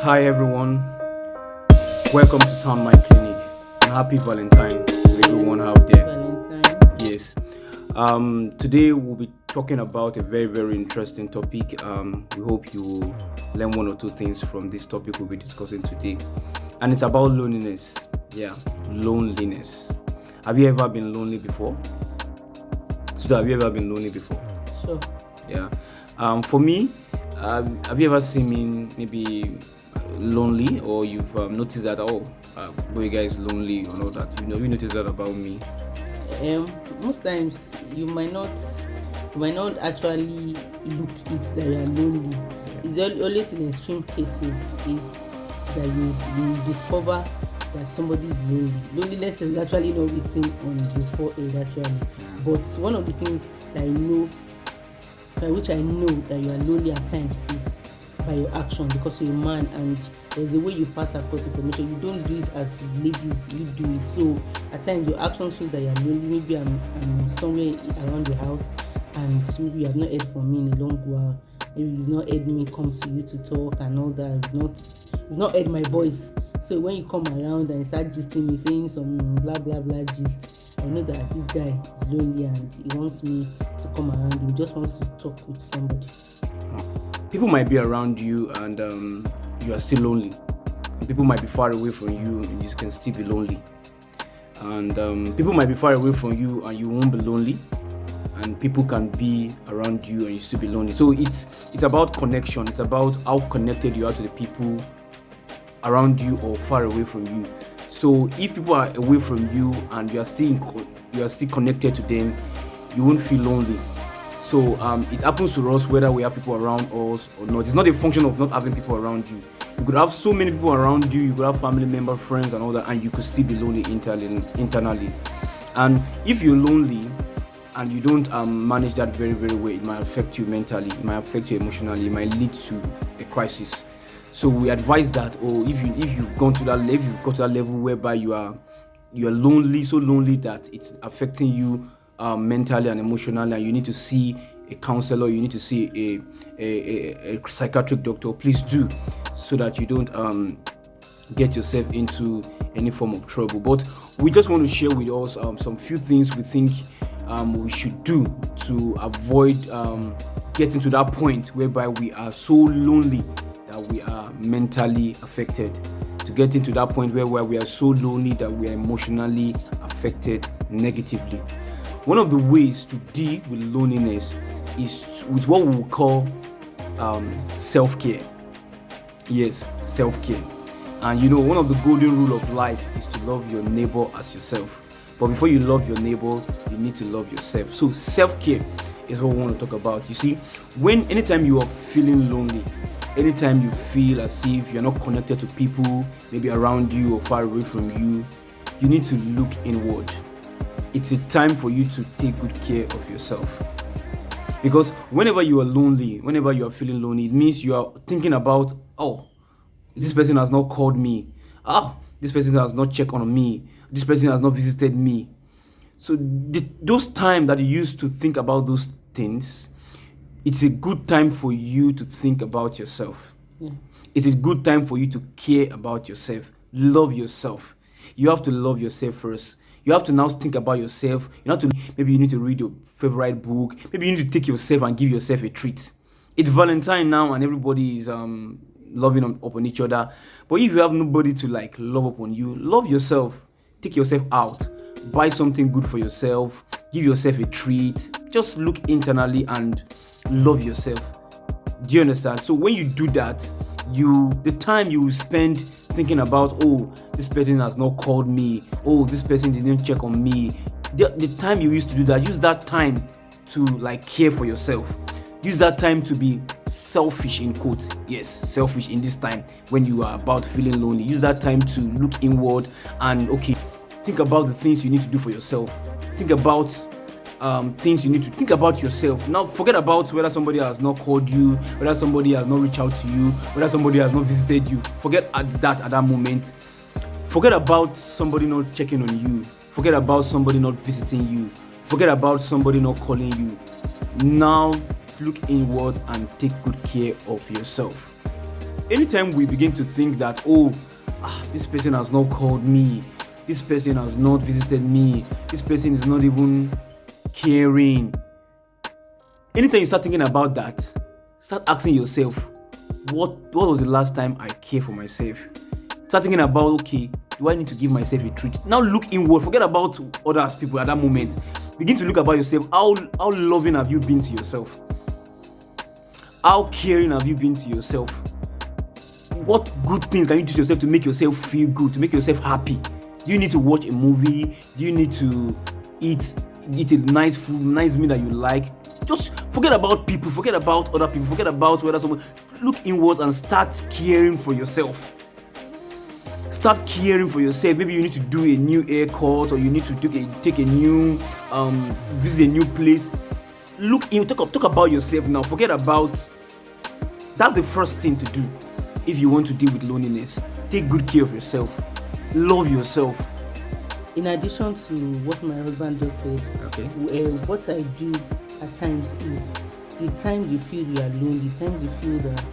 Hi everyone, welcome to Sound My Clinic and happy Valentine to everyone out Happy there. Valentine. Yes, today we'll be talking about a very interesting topic. We hope you will learn one or two things from this topic we'll be discussing today, and it's about loneliness. Yeah, loneliness. Have you ever been lonely before? So, have you ever been lonely before? Sure. Yeah. For me, have you ever seen me maybe lonely, or you've noticed that boy guy is lonely and all that? You noticed that about me. Most times you might not actually look it that you are lonely. It's always in extreme cases it's that you discover that somebody is lonely. Loneliness is actually not written on the forehead actually. But one of the things that I know by which I know that you are lonely at times is by your action, because you're a man and there's a way you pass across information. You don't do it as ladies you do it. So at times your actions show that you're lonely. Maybe I'm somewhere around the house and maybe you have not heard from me in a long while. Maybe you've not heard me come to you to talk and all that. You've not heard my voice. So when you come around and start gisting me, saying some blah blah blah gist, I know that this guy is lonely and he wants me to come around. He just wants to talk with somebody. People might be around you and you are still lonely. And people might be far away from you and you can still be lonely. And people might be far away from you and you won't be lonely. And people can be around you and you still be lonely. So it's about connection. It's about how connected you are to the people around you or far away from you. So if people are away from you and you are still connected to them, you won't feel lonely. So it happens to us whether we have people around us or not. It's not a function of not having people around you. You could have so many people around you. You could have family members, friends, and all that, and you could still be lonely internally. And if you're lonely and you don't manage that very well, it might affect you mentally. It might affect you emotionally. It might lead to a crisis. So we advise that, or if you've got to that level whereby you're lonely, so lonely that it's affecting you mentally and emotionally, and you need to see a counselor, you need to see a psychiatric doctor, please do, so that you don't get yourself into any form of trouble. But we just want to share with us some few things we think we should do to avoid getting to that point whereby we are so lonely that we are mentally affected, to get into that point where we are so lonely that we are emotionally affected negatively. One of the ways to deal with loneliness is with what we will call self-care. Yes, self-care. And one of the golden rule of life is to love your neighbor as yourself. But before you love your neighbor, you need to love yourself. So self-care is what we want to talk about. You see, anytime you are feeling lonely, anytime you feel as if you're not connected to people, maybe around you or far away from you, you need to look inward. It's a time for you to take good care of yourself. Because whenever you are lonely, whenever you are feeling lonely, it means you are thinking about, oh, this person has not called me. This person has not checked on me. This person has not visited me. So those times that you used to think about those things, it's a good time for you to think about yourself. Yeah. It's a good time for you to care about yourself. Love yourself. You have to love yourself first. You have to now think about yourself. Maybe you need to read your favorite book. Maybe you need to take yourself and give yourself a treat. It's Valentine now and everybody is loving upon each other. But if you have nobody to love upon you, love yourself. Take yourself out. Buy something good for yourself. Give yourself a treat. Just look internally and love yourself. Do you understand? So when you do that, the time you will spend thinking about, oh, this person has not called me, oh, this person didn't check on me, the time you used to do that, use that time to care for yourself. Use that time to be selfish, in quotes. Yes, selfish in this time when you are about feeling lonely. Use that time to look inward and think about the things you need to do for yourself. Think about things you need to think about yourself. Now forget about whether somebody has not called you, whether somebody has not reached out to you, whether somebody has not visited you. Forget at that moment. Forget about somebody not checking on you. Forget about somebody not visiting you. Forget about somebody not calling you. Now look inward and take good care of yourself. anytime we begin to think that, oh, this person has not called me, this person has not visited me, this person is not even caring. Anytime you start thinking about that, start asking yourself, what was the last time I cared for myself? Start thinking about, okay, do I need to give myself a treat? Now look inward. Forget about other people at that moment. Begin to look about yourself. How loving have you been to yourself? How caring have you been to yourself? What good things can you do to yourself to make yourself feel good, to make yourself happy? Do you need to watch a movie? Do you need to eat a nice food, nice meal that you like? Just forget about people, forget about other people, forget about whether someone. Look inwards and start caring for yourself. Start caring for yourself. Maybe you need to do a new haircut, or you need to take a new visit a new place. Look in, talk about yourself now. Forget about. That's the first thing to do if you want to deal with loneliness. Take good care of yourself. Love yourself. In addition to what my husband just said, okay, what I do at times is the times you feel you are lonely, the times you feel that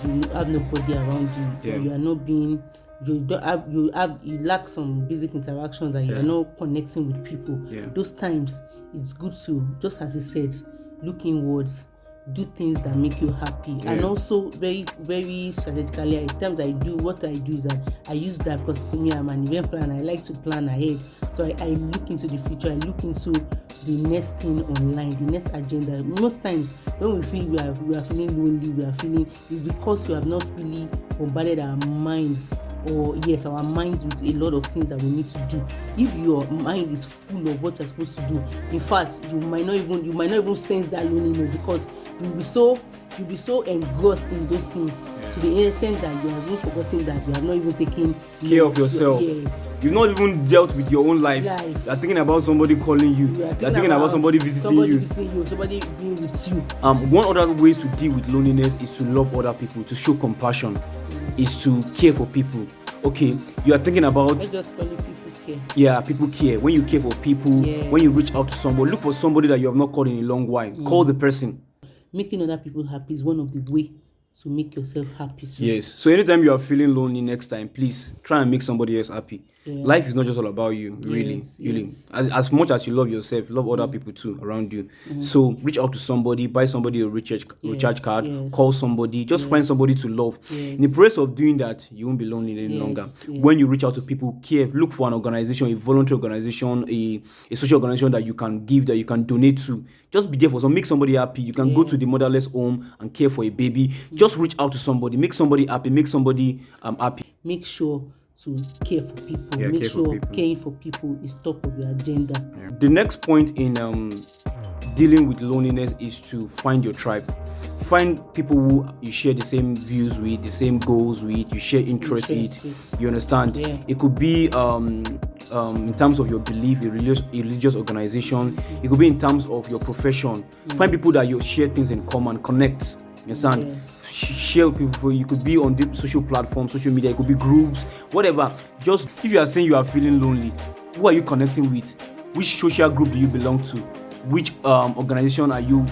you have nobody around you, or you are not being, you lack some basic interaction, that you are not connecting with people. Those times it's good to, just as he said, look inwards, do things that make you happy. And also very, very strategically, at times what I do is that I use that, because to me, I'm an event planner. I like to plan ahead, so I look into the future. I look into the next thing online, the next agenda. Most times when we feel we are feeling lonely, we are feeling, it's because we have not really bombarded our minds, or our minds with a lot of things that we need to do. If your mind is full of what you're supposed to do, in fact, you might not even sense that loneliness, because you'll be so engrossed in those things to the extent that you have even forgotten that you have not even taken care of yourself. You've not even dealt with your own life. You're thinking about somebody calling you. You're thinking about somebody visiting you. Somebody being with you. One other ways to deal with loneliness is to love other people, to show compassion, is to care for people. Okay, you are thinking about. I just call it people care. Yeah, people care. When you care for people, when you reach out to somebody, look for somebody that you have not called in a long while. Call the person. Making other people happy is one of the way to make yourself happy too. Yes. So anytime you are feeling lonely next time, please try and make somebody else happy. Life is not just all about you, really. As much as you love yourself, love other people too around you. So reach out to somebody, buy somebody a recharge card, call somebody, just find somebody to love. In the process of doing that, you won't be lonely any longer. When you reach out to people, care, look for an organization, a voluntary organization, a social organization that you can give, that you can donate to. Just be there for some, make somebody happy. You can go to the motherless home and care for a baby. Just reach out to somebody, make somebody happy, make somebody happy. Make sure to care for people. Make sure caring for people is top of your agenda. The next point in dealing with loneliness is to find your tribe. Find people who you share the same views with, the same goals with, you share interests with. You understand? It could be in terms of your belief, a religious organization. It could be in terms of your profession. Find people that you share things in common, connect. You understand? Share with people. You could be on the social platforms, social media. It could be groups, whatever. Just if you are saying you are feeling lonely, who are you connecting with? Which social group do you belong to? Which organization are you?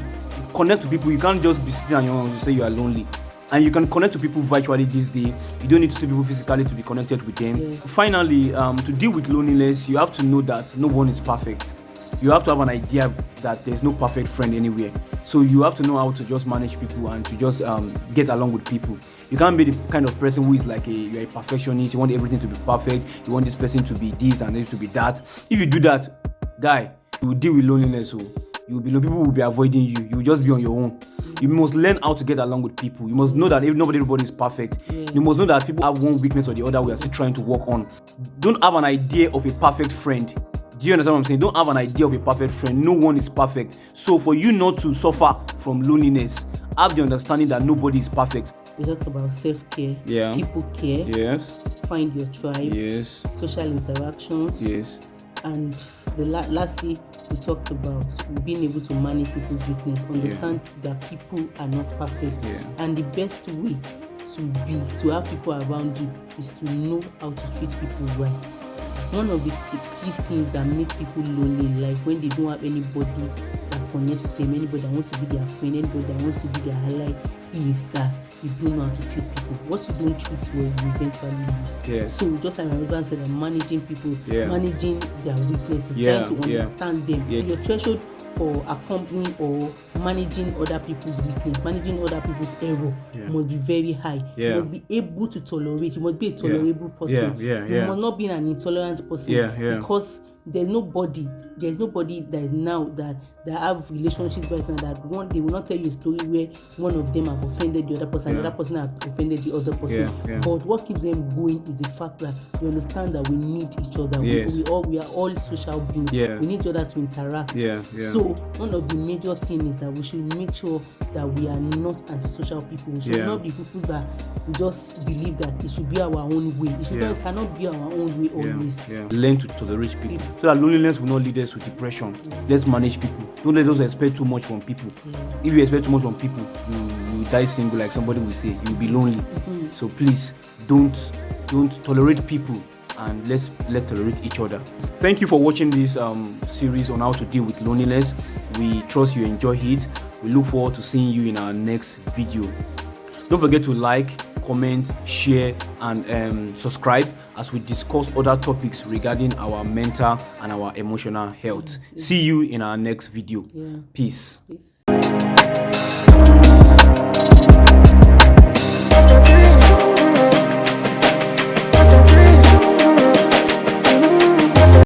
Connect to people. You can't just be sitting on your own and say you are lonely. And you can connect to people virtually these days. You don't need to see people physically to be connected with them. Finally, to deal with loneliness, you have to know that no one is perfect. You have to have an idea that there's no perfect friend anywhere. So you have to know how to just manage people and to just get along with people. You can't be the kind of person who is like you're a perfectionist. You want everything to be perfect. You want this person to be this and this to be that. If you do that, guy, you will deal with loneliness. So people will be avoiding you. You will just be on your own. You must learn how to get along with people. You must know that everybody is perfect. You must know that people have one weakness or the other we are still trying to work on. Don't have an idea of a perfect friend. Do you understand what I'm saying? Don't have an idea of a perfect friend. No one is perfect. So for you not to suffer from loneliness, have the understanding that nobody is perfect. We talked about self-care, people care, find your tribe, social interactions, and lastly, we talked about being able to manage people's weakness, understand that people are not perfect, and the best way to have people around you is to know how to treat people right. One of the key things that make people lonely in life, when they don't have anybody that connects them, anybody that wants to be their friend, anybody that wants to be their ally, is that you don't know how to treat people. What you don't treat well, you eventually lose. Yes. So just like my husband said, I'm managing people, Yeah. managing their weaknesses, Yeah, trying to yeah. understand them. Yeah. Your threshold for accompanying or managing other people's weakness, managing other people's error must be very high. You must be able to tolerate. You must be a tolerable person. You must not be an intolerant person, because there's nobody that is now that have relationships right now that one they will not tell you a story where one of them have offended the other person, the other person have offended the other person. But what keeps them going is the fact that we understand that we need each other. We are all social beings. We need each other to interact. So one of the major things is that we should make sure that we are not antisocial people. We should not be people that just believe that it should be our own way. It cannot be our own way always. Learn to tolerate people so that loneliness will not lead us to depression. Let's manage people. Don't let us expect too much from people. If you expect too much from people, you die single, like somebody will say. You'll be lonely. So please don't tolerate people, and let's tolerate each other. Thank you for watching this series on how to deal with loneliness. We trust you enjoy it. We look forward to seeing you in our next video. Don't forget to like, comment, share, and subscribe as we discuss other topics regarding our mental and our emotional health. See you in our next video. Peace.